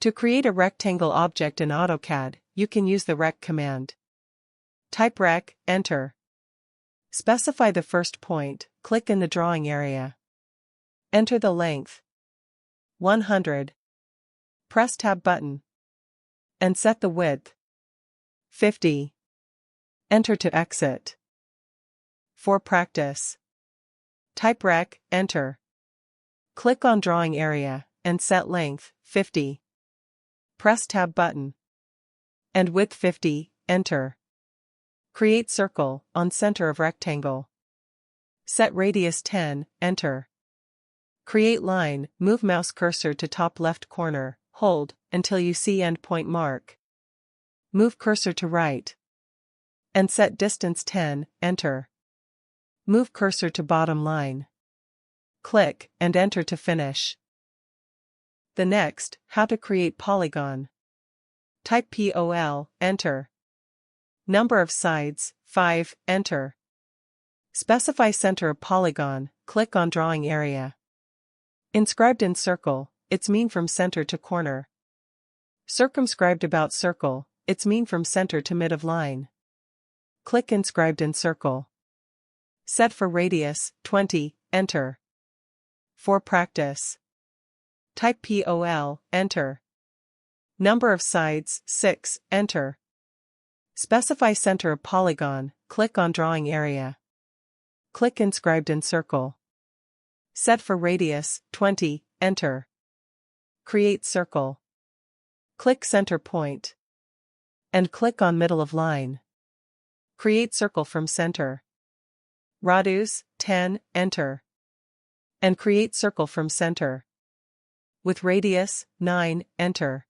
To create a rectangle object in AutoCAD, you can use the rec command. Type rec, enter. Specify the first point, click in the drawing area. Enter the length. 100. Press Tab button. And set the width. 50. Enter to exit. For practice. Type rec, enter. Click on drawing area, and set length, 50. Press Tab button. And width 50, enter. Create circle, on center of rectangle. Set radius 10, enter. Create line, move mouse cursor to top left corner, hold, until you see endpoint mark. Move cursor to right. And set distance 10, enter. Move cursor to bottom line. Click, and enter to finish. The next, how to create polygon. Type POL, enter. Number of sides, 5, enter. Specify center of polygon, click on drawing area. Inscribed in circle, it's mean from center to corner. Circumscribed about circle, it's mean from center to mid of line. Click inscribed in circle. Set for radius, 20, enter. For practice. Type POL, enter. Number of sides, 6, enter. Specify center of polygon, click on drawing area. Click inscribed in circle. Set for radius, 20, enter. Create circle. Click center point. And click on middle of line. Create circle from center. Radius, 10, enter. And create circle from center. With radius, 9, enter.